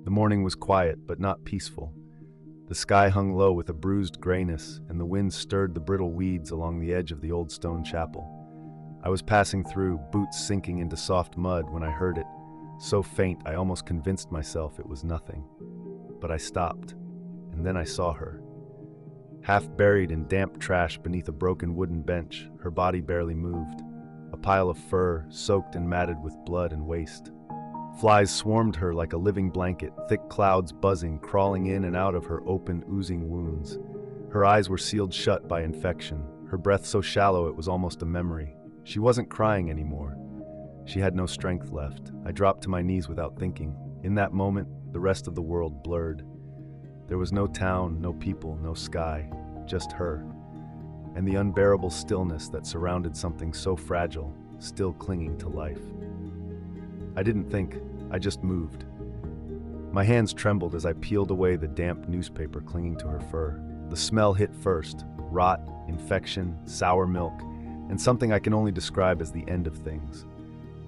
The morning was quiet, but not peaceful. The sky hung low with a bruised grayness, and the wind stirred the brittle weeds along the edge of the old stone chapel. I was passing through, boots sinking into soft mud, when I heard it, so faint I almost convinced myself it was nothing. But I stopped, and then I saw her. Half buried in damp trash beneath a broken wooden bench, her body barely moved. A pile of fur, soaked and matted with blood and waste. Flies swarmed her like a living blanket, thick clouds buzzing, crawling in and out of her open, oozing wounds. Her eyes were sealed shut by infection, her breath so shallow it was almost a memory. She wasn't crying anymore. She had no strength left. I dropped to my knees without thinking. In that moment, the rest of the world blurred. There was no town, no people, no sky, just her, and the unbearable stillness that surrounded something so fragile, still clinging to life. I didn't think, I just moved. My hands trembled as I peeled away the damp newspaper clinging to her fur. The smell hit first: rot, infection, sour milk, and something I can only describe as the end of things.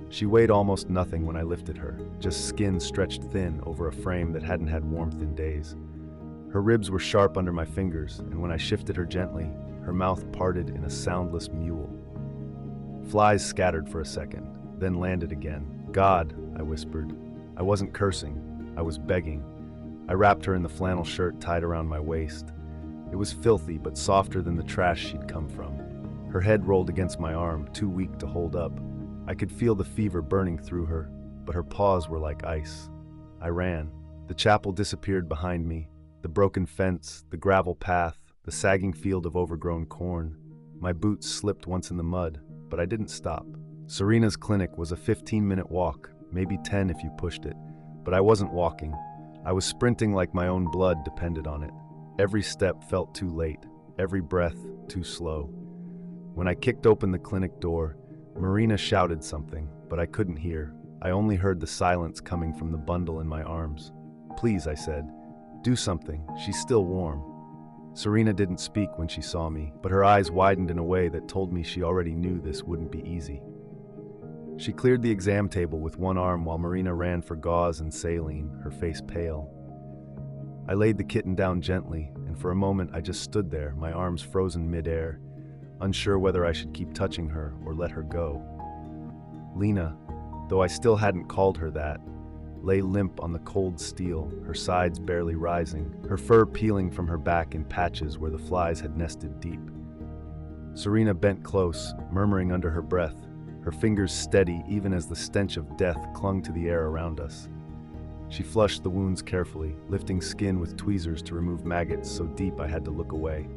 She weighed almost nothing when I lifted her, just skin stretched thin over a frame that hadn't had warmth in days. Her ribs were sharp under my fingers, and when I shifted her gently, her mouth parted in a soundless mewl. Flies scattered for a second, then landed again. "God," I whispered. I wasn't cursing, I was begging. I wrapped her in the flannel shirt tied around my waist. It was filthy, but softer than the trash she'd come from. Her head rolled against my arm, too weak to hold up. I could feel the fever burning through her, but her paws were like ice. I ran. The chapel disappeared behind me. The broken fence, the gravel path, the sagging field of overgrown corn. My boots slipped once in the mud, but I didn't stop. Serena's clinic was a 15-minute walk, maybe 10 if you pushed it, but I wasn't walking. I was sprinting like my own blood depended on it. Every step felt too late, every breath too slow. When I kicked open the clinic door, Marina shouted something, but I couldn't hear. I only heard the silence coming from the bundle in my arms. "Please," I said, "do something, she's still warm." Serena didn't speak when she saw me, but her eyes widened in a way that told me she already knew this wouldn't be easy. She cleared the exam table with one arm while Marina ran for gauze and saline, her face pale. I laid the kitten down gently, and for a moment I just stood there, my arms frozen mid-air, unsure whether I should keep touching her or let her go. Lena, though I still hadn't called her that, lay limp on the cold steel, her sides barely rising, her fur peeling from her back in patches where the flies had nested deep. Serena bent close, murmuring under her breath, her fingers steady even as the stench of death clung to the air around us. She flushed the wounds carefully, lifting skin with tweezers to remove maggots so deep I had to look away.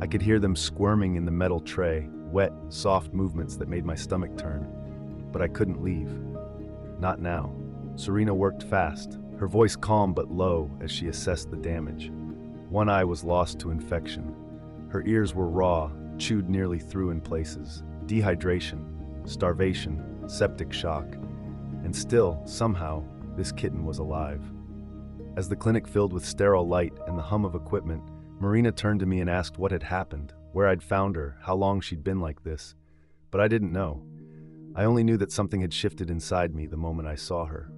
I could hear them squirming in the metal tray, wet, soft movements that made my stomach turn, but I couldn't leave. Not now. Serena worked fast, her voice calm but low as she assessed the damage. One eye was lost to infection. Her ears were raw, chewed nearly through in places. Dehydration, starvation, septic shock. And still, somehow, this kitten was alive. As the clinic filled with sterile light and the hum of equipment, Marina turned to me and asked what had happened, where I'd found her, how long she'd been like this. But I didn't know. I only knew that something had shifted inside me the moment I saw her.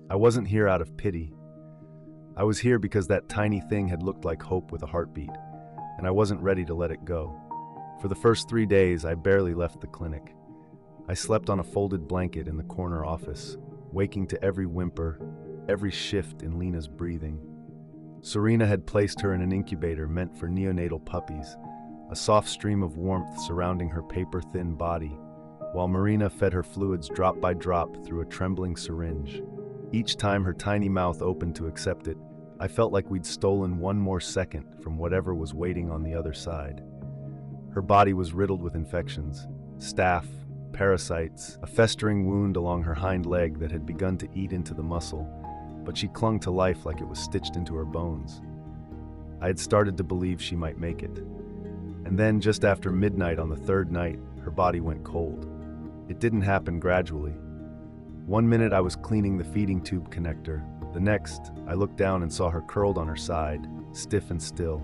I wasn't here out of pity. I was here because that tiny thing had looked like hope with a heartbeat, and I wasn't ready to let it go. For the first 3 days, I barely left the clinic. I slept on a folded blanket in the corner office, waking to every whimper, every shift in Lena's breathing. Serena had placed her in an incubator meant for neonatal puppies, a soft stream of warmth surrounding her paper-thin body, while Marina fed her fluids drop by drop through a trembling syringe. Each time her tiny mouth opened to accept it, I felt like we'd stolen one more second from whatever was waiting on the other side. Her body was riddled with infections, staph, parasites, a festering wound along her hind leg that had begun to eat into the muscle, but she clung to life like it was stitched into her bones. I had started to believe she might make it. And then, just after midnight on the third night, her body went cold. It didn't happen gradually. One minute I was cleaning the feeding tube connector. The next, I looked down and saw her curled on her side, stiff and still.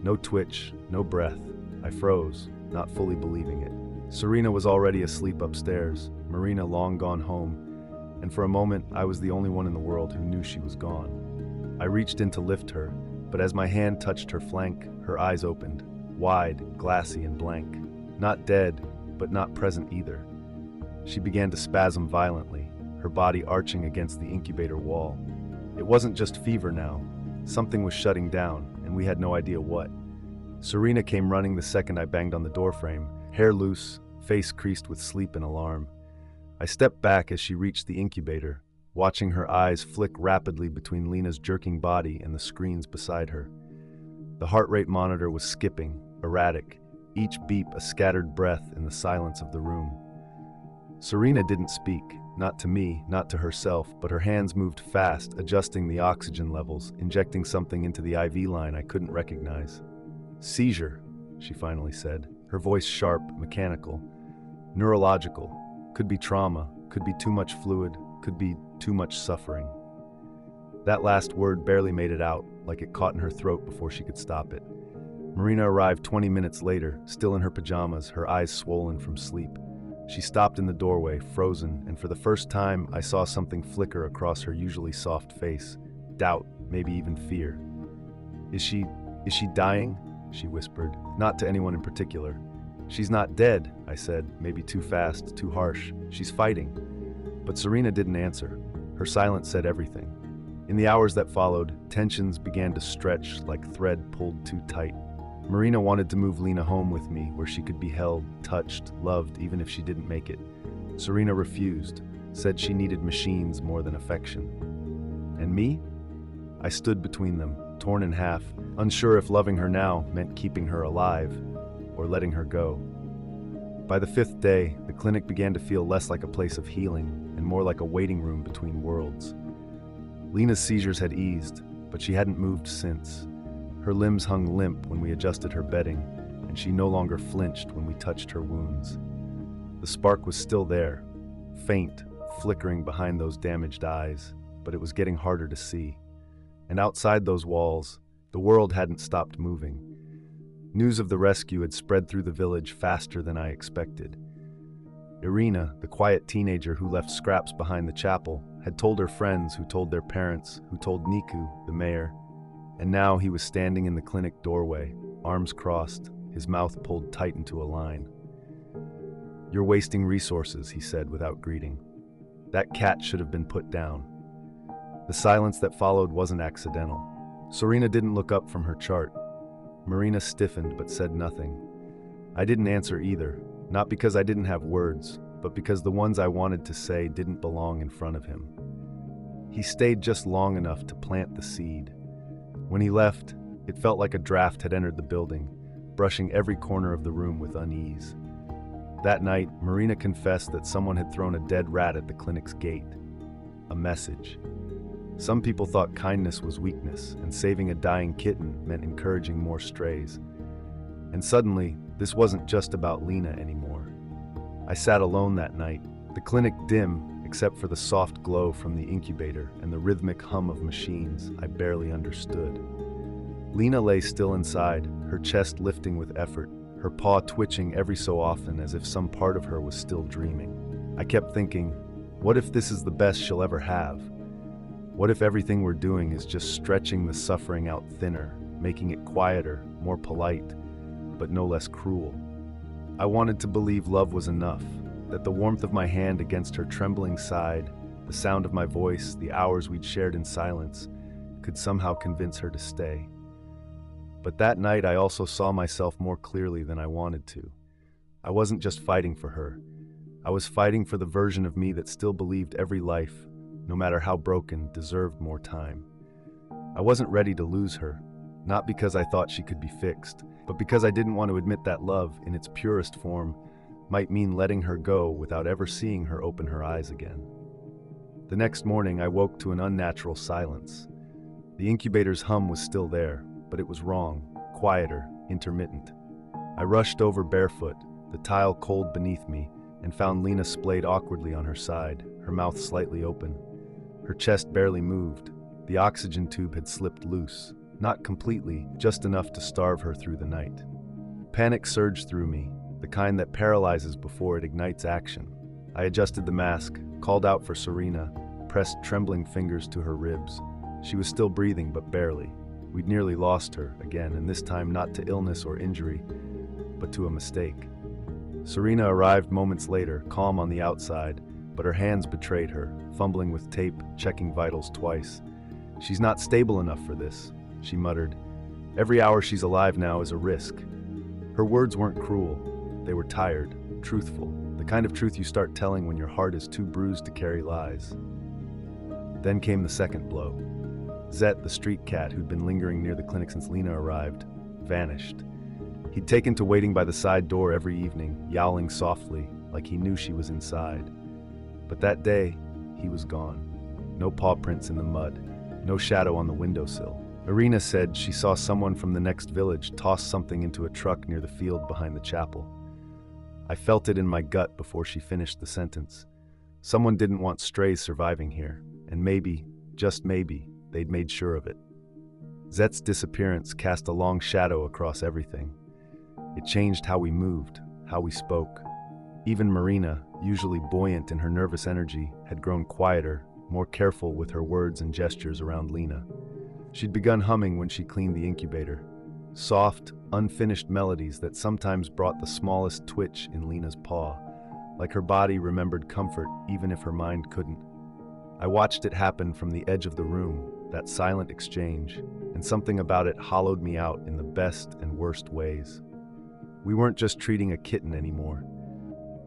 No twitch, no breath. I froze, not fully believing it. Serena was already asleep upstairs, Marina long gone home, and for a moment I was the only one in the world who knew she was gone. I reached in to lift her, but as my hand touched her flank, her eyes opened, wide, glassy, and blank. Not dead, but not present either. She began to spasm violently, her body arching against the incubator wall. It wasn't just fever now. Something was shutting down, and we had no idea what. Serena came running the second I banged on the doorframe, hair loose, face creased with sleep and alarm. I stepped back as she reached the incubator, watching her eyes flick rapidly between Lena's jerking body and the screens beside her. The heart rate monitor was skipping, erratic, each beep a scattered breath in the silence of the room. Serena didn't speak, not to me, not to herself, but her hands moved fast, adjusting the oxygen levels, injecting something into the IV line I couldn't recognize. "Seizure," she finally said, her voice sharp, mechanical. "Neurological. Could be trauma, could be too much fluid, could be too much suffering." That last word barely made it out, like it caught in her throat before she could stop it. Marina arrived 20 minutes later, still in her pajamas, her eyes swollen from sleep. She stopped in the doorway, frozen, and for the first time, I saw something flicker across her usually soft face. Doubt, maybe even fear. Is she dying?" she whispered, not to anyone in particular. "She's not dead," I said, maybe too fast, too harsh. "She's fighting." But Serena didn't answer. Her silence said everything. In the hours that followed, tensions began to stretch like thread pulled too tight. Marina wanted to move Lena home with me, where she could be held, touched, loved, even if she didn't make it. Serena refused, said she needed machines more than affection. And me? I stood between them, torn in half, unsure if loving her now meant keeping her alive or letting her go. By the 5th day, the clinic began to feel less like a place of healing and more like a waiting room between worlds. Lena's seizures had eased, but she hadn't moved since. Her limbs hung limp when we adjusted her bedding, and she no longer flinched when we touched her wounds. The spark was still there, faint, flickering behind those damaged eyes, but it was getting harder to see. And outside those walls, the world hadn't stopped moving. News of the rescue had spread through the village faster than I expected. Irina, the quiet teenager who left scraps behind the chapel, had told her friends who told their parents, who told Niku, the mayor. And now he was standing in the clinic doorway, arms crossed, his mouth pulled tight into a line. "You're wasting resources," he said without greeting. "That cat should have been put down." The silence that followed wasn't accidental. Serena didn't look up from her chart. Marina stiffened but said nothing. I didn't answer either, not because I didn't have words, but because the ones I wanted to say didn't belong in front of him. He stayed just long enough to plant the seed. When he left, it felt like a draft had entered the building, brushing every corner of the room with unease. That night, Marina confessed that someone had thrown a dead rat at the clinic's gate. A message. Some people thought kindness was weakness, and saving a dying kitten meant encouraging more strays. And suddenly, this wasn't just about Lena anymore. I sat alone that night, the clinic dim, except for the soft glow from the incubator and the rhythmic hum of machines I barely understood. Lena lay still inside, her chest lifting with effort, her paw twitching every so often as if some part of her was still dreaming. I kept thinking, what if this is the best she'll ever have? What if everything we're doing is just stretching the suffering out thinner, making it quieter, more polite, but no less cruel? I wanted to believe love was enough, that the warmth of my hand against her trembling side, the sound of my voice, the hours we'd shared in silence, could somehow convince her to stay. But that night I also saw myself more clearly than I wanted to. I wasn't just fighting for her. I was fighting for the version of me that still believed every life, no matter how broken, deserved more time. I wasn't ready to lose her, not because I thought she could be fixed, but because I didn't want to admit that love, in its purest form, might mean letting her go without ever seeing her open her eyes again. The next morning, I woke to an unnatural silence. The incubator's hum was still there, but it was wrong, quieter, intermittent. I rushed over barefoot, the tile cold beneath me, and found Lena splayed awkwardly on her side, her mouth slightly open. Her chest barely moved. The oxygen tube had slipped loose, not completely, just enough to starve her through the night. Panic surged through me, the kind that paralyzes before it ignites action. I adjusted the mask, called out for Serena, pressed trembling fingers to her ribs. She was still breathing, but barely. We'd nearly lost her again, and this time not to illness or injury, but to a mistake. Serena arrived moments later, calm on the outside, but her hands betrayed her, fumbling with tape, checking vitals twice. "She's not stable enough for this," she muttered. "Every hour she's alive now is a risk." Her words weren't cruel. They were tired, truthful, the kind of truth you start telling when your heart is too bruised to carry lies. Then came the second blow. Zet, the street cat who'd been lingering near the clinic since Lena arrived, vanished. He'd taken to waiting by the side door every evening, yowling softly, like he knew she was inside. But that day, he was gone. No paw prints in the mud, no shadow on the windowsill. Irina said she saw someone from the next village toss something into a truck near the field behind the chapel. I felt it in my gut before she finished the sentence. Someone didn't want strays surviving here, and maybe, just maybe, they'd made sure of it. Zet's disappearance cast a long shadow across everything. It changed how we moved, how we spoke. Even Marina, usually buoyant in her nervous energy, had grown quieter, more careful with her words and gestures around Lena. She'd begun humming when she cleaned the incubator. Soft, unfinished melodies that sometimes brought the smallest twitch in Lena's paw, like her body remembered comfort even if her mind couldn't. I watched it happen from the edge of the room, that silent exchange, and something about it hollowed me out in the best and worst ways. We weren't just treating a kitten anymore.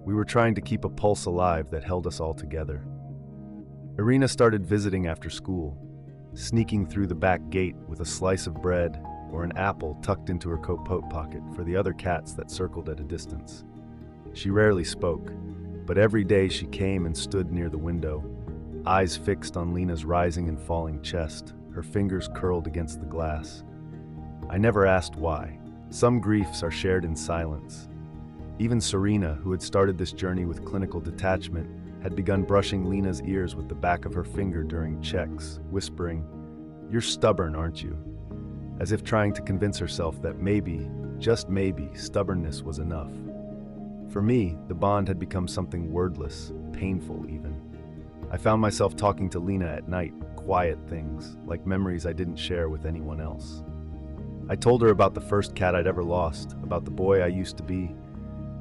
We were trying to keep a pulse alive that held us all together. Irina started visiting after school, sneaking through the back gate with a slice of bread or an apple tucked into her coat pocket for the other cats that circled at a distance. She rarely spoke, but every day she came and stood near the window, eyes fixed on Lena's rising and falling chest, her fingers curled against the glass. I never asked why. Some griefs are shared in silence. Even Serena, who had started this journey with clinical detachment, had begun brushing Lena's ears with the back of her finger during checks, whispering, "You're stubborn, aren't you?" As if trying to convince herself that maybe, just maybe, stubbornness was enough. For me, the bond had become something wordless, painful even. I found myself talking to Lena at night, quiet things, like memories I didn't share with anyone else. I told her about the first cat I'd ever lost, about the boy I used to be,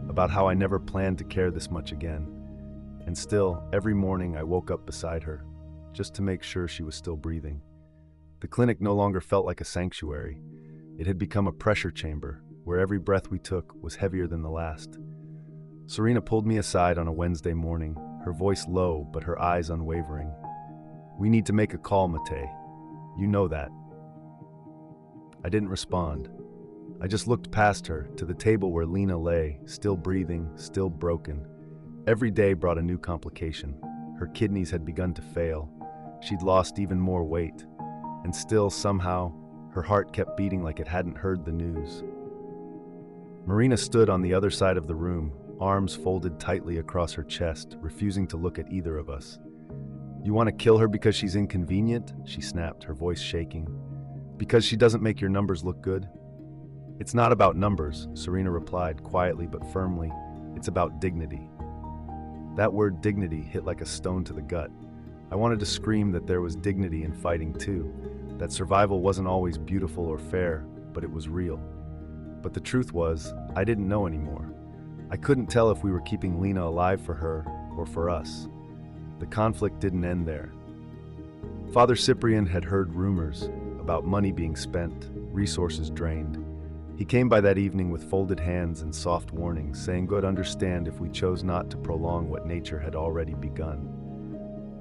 about how I never planned to care this much again. And still, every morning I woke up beside her, just to make sure she was still breathing. The clinic no longer felt like a sanctuary. It had become a pressure chamber, where every breath we took was heavier than the last. Serena pulled me aside on a Wednesday morning, her voice low but her eyes unwavering. "We need to make a call, Mate. You know that." I didn't respond. I just looked past her to the table where Lena lay, still breathing, still broken. Every day brought a new complication. Her kidneys had begun to fail. She'd lost even more weight. And still, somehow, her heart kept beating like it hadn't heard the news. Marina stood on the other side of the room, arms folded tightly across her chest, refusing to look at either of us. "You want to kill her because she's inconvenient?" she snapped, her voice shaking. "Because she doesn't make your numbers look good?" "It's not about numbers," Serena replied, quietly but firmly. "It's about dignity." That word dignity hit like a stone to the gut. I wanted to scream that there was dignity in fighting too, that survival wasn't always beautiful or fair, but it was real. But the truth was, I didn't know anymore. I couldn't tell if we were keeping Lena alive for her or for us. The conflict didn't end there. Father Cyprian had heard rumors about money being spent, resources drained. He came by that evening with folded hands and soft warnings, saying good understand if we chose not to prolong what nature had already begun.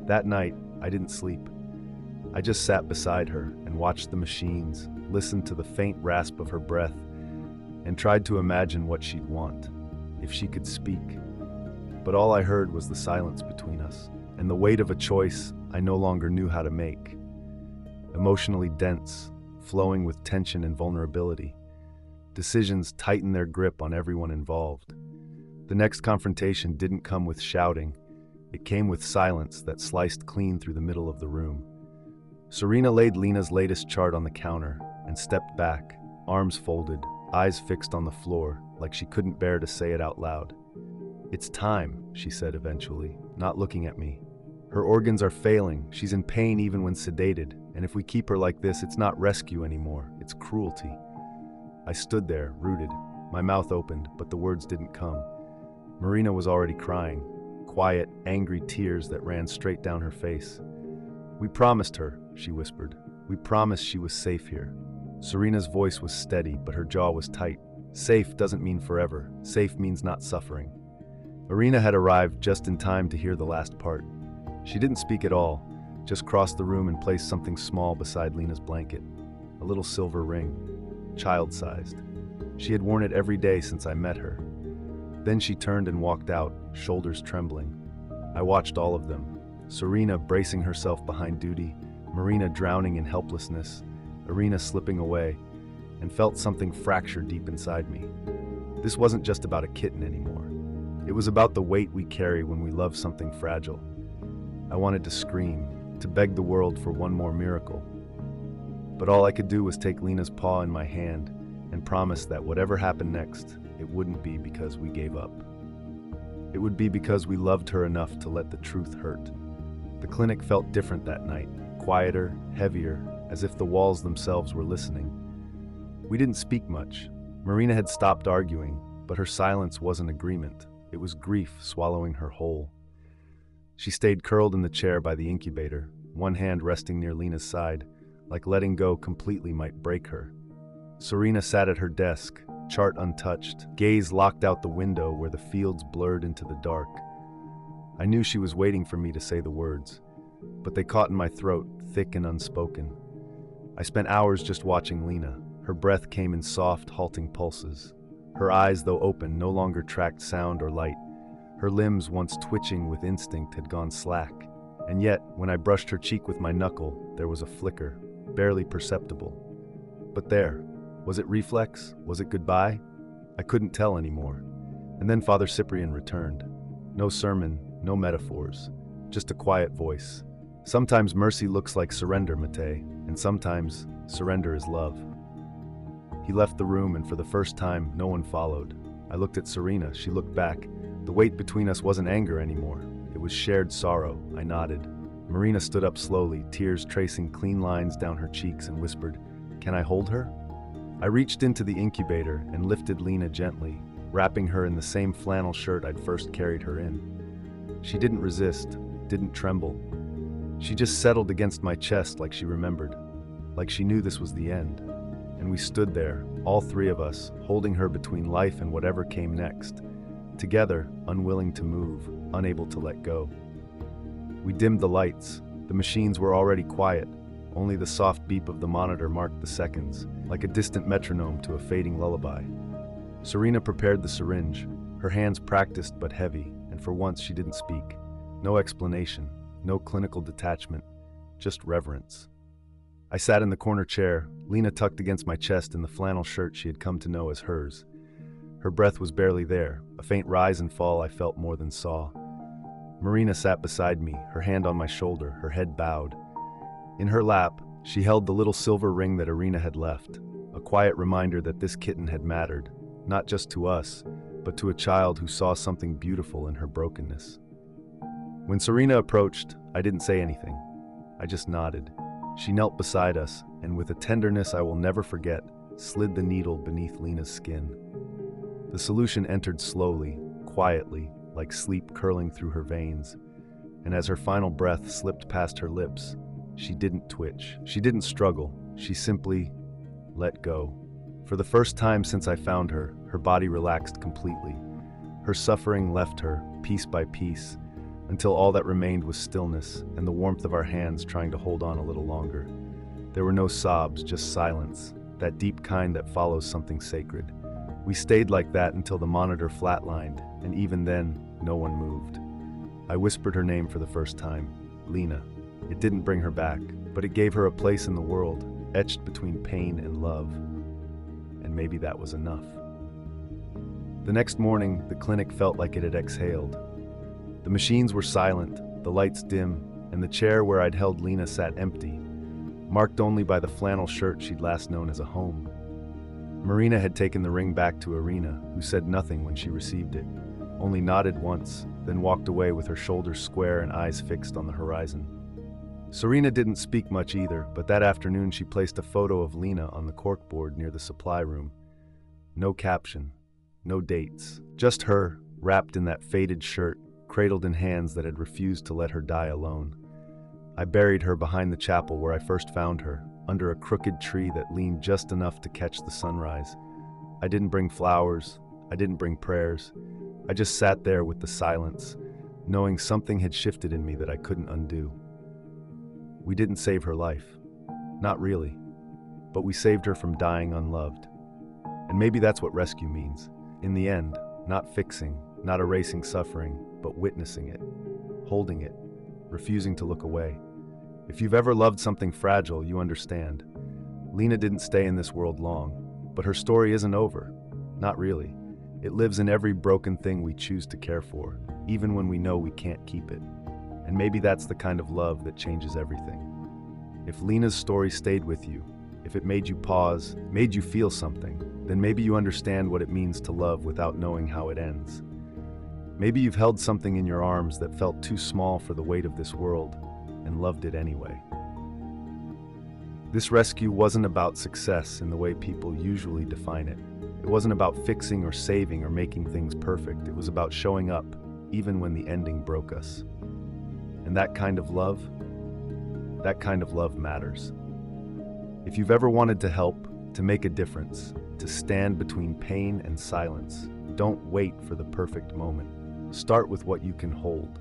That night, I didn't sleep. I just sat beside her and watched the machines, listened to the faint rasp of her breath, and tried to imagine what she'd want, if she could speak. But all I heard was the silence between us, and the weight of a choice I no longer knew how to make. Emotionally dense, flowing with tension and vulnerability. Decisions tightened their grip on everyone involved. The next confrontation didn't come with shouting. It came with silence that sliced clean through the middle of the room. Serena laid Lena's latest chart on the counter and stepped back, arms folded, eyes fixed on the floor, like she couldn't bear to say it out loud. "It's time," she said eventually, not looking at me. "Her organs are failing, she's in pain even when sedated, and if we keep her like this, it's not rescue anymore, it's cruelty." I stood there, rooted, my mouth opened, but the words didn't come. Marina was already crying, quiet, angry tears that ran straight down her face. "We promised her," she whispered. "We promised she was safe here." Serena's voice was steady, but her jaw was tight. Safe doesn't mean forever. Safe means not suffering. Irina had arrived just in time to hear the last part. She didn't speak at all, just crossed the room and placed something small beside Lena's blanket. A little silver ring, child-sized. She had worn it every day since I met her. Then she turned and walked out, shoulders trembling. I watched all of them. Serena bracing herself behind duty, Marina drowning in helplessness, Irina slipping away, and felt something fracture deep inside me. This wasn't just about a kitten anymore. It was about the weight we carry when we love something fragile. I wanted to scream, to beg the world for one more miracle. But all I could do was take Lena's paw in my hand and promise that whatever happened next, it wouldn't be because we gave up. It would be because we loved her enough to let the truth hurt. The clinic felt different that night, quieter, heavier, as if the walls themselves were listening. We didn't speak much. Marina had stopped arguing, but her silence wasn't agreement. It was grief swallowing her whole. She stayed curled in the chair by the incubator, one hand resting near Lena's side, like letting go completely might break her. Serena sat at her desk, chart untouched, gaze locked out the window where the fields blurred into the dark. I knew she was waiting for me to say the words, but they caught in my throat, thick and unspoken. I spent hours just watching Lena. Her breath came in soft, halting pulses. Her eyes, though open, no longer tracked sound or light. Her limbs, once twitching with instinct, had gone slack. And yet, when I brushed her cheek with my knuckle, there was a flicker, barely perceptible. But there. Was it reflex? Was it goodbye? I couldn't tell anymore. And then Father Cyprian returned. No sermon, no metaphors, just a quiet voice. Sometimes mercy looks like surrender, Mate, and sometimes surrender is love. He left the room, and for the first time, no one followed. I looked at Serena. She looked back. The weight between us wasn't anger anymore. It was shared sorrow. I nodded. Marina stood up slowly, tears tracing clean lines down her cheeks, and whispered, "Can I hold her?" I reached into the incubator and lifted Lena gently, wrapping her in the same flannel shirt I'd first carried her in. She didn't resist, didn't tremble. She just settled against my chest like she remembered, like she knew this was the end. And we stood there, all three of us, holding her between life and whatever came next. Together, unwilling to move, unable to let go. We dimmed the lights. The machines were already quiet. Only the soft beep of the monitor marked the seconds, like a distant metronome to a fading lullaby. Serena prepared the syringe, her hands practiced but heavy, and for once she didn't speak. No explanation, no clinical detachment, just reverence. I sat in the corner chair, Lena tucked against my chest in the flannel shirt she had come to know as hers. Her breath was barely there, a faint rise and fall I felt more than saw. Marina sat beside me, her hand on my shoulder, her head bowed. In her lap, she held the little silver ring that Irina had left, a quiet reminder that this kitten had mattered, not just to us, but to a child who saw something beautiful in her brokenness. When Serena approached, I didn't say anything. I just nodded. She knelt beside us, and with a tenderness I will never forget, slid the needle beneath Lena's skin. The solution entered slowly, quietly, like sleep curling through her veins, and as her final breath slipped past her lips, she didn't twitch. She didn't struggle. She simply let go. For the first time since I found her, her body relaxed completely. Her suffering left her, piece by piece, until all that remained was stillness and the warmth of our hands trying to hold on a little longer. There were no sobs, just silence, that deep kind that follows something sacred. We stayed like that until the monitor flatlined, and even then, no one moved. I whispered her name for the first time, Lena. It didn't bring her back, but it gave her a place in the world, etched between pain and love. And maybe that was enough. The next morning, the clinic felt like it had exhaled. The machines were silent, the lights dim, and the chair where I'd held Lena sat empty, marked only by the flannel shirt she'd last known as a home. Marina had taken the ring back to Irina, who said nothing when she received it. only nodded once, then walked away with her shoulders square and eyes fixed on the horizon. Serena didn't speak much either, but that afternoon she placed a photo of Lena on the corkboard near the supply room. No caption, no dates, just her, wrapped in that faded shirt, cradled in hands that had refused to let her die alone. I buried her behind the chapel where I first found her, under a crooked tree that leaned just enough to catch the sunrise. I didn't bring flowers, I didn't bring prayers. I just sat there with the silence, knowing something had shifted in me that I couldn't undo. We didn't save her life. Not really. But we saved her from dying unloved. And maybe that's what rescue means. In the end, not fixing, not erasing suffering, but witnessing it, holding it, refusing to look away. If you've ever loved something fragile, you understand. Lena didn't stay in this world long, but her story isn't over. Not really. It lives in every broken thing we choose to care for, even when we know we can't keep it. And maybe that's the kind of love that changes everything. If Lena's story stayed with you, if it made you pause, made you feel something, then maybe you understand what it means to love without knowing how it ends. Maybe you've held something in your arms that felt too small for the weight of this world, and loved it anyway. This rescue wasn't about success in the way people usually define it. It wasn't about fixing or saving or making things perfect. It was about showing up, even when the ending broke us. And that kind of love matters. If you've ever wanted to help, to make a difference, to stand between pain and silence, don't wait for the perfect moment. Start with what you can hold.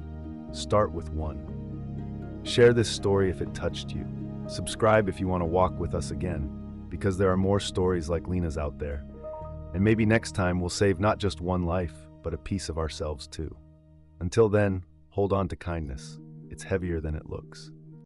Start with one. Share this story if it touched you. Subscribe if you want to walk with us again, because there are more stories like Lena's out there. And maybe next time we'll save not just one life, but a piece of ourselves too. Until then, hold on to kindness. It's heavier than it looks.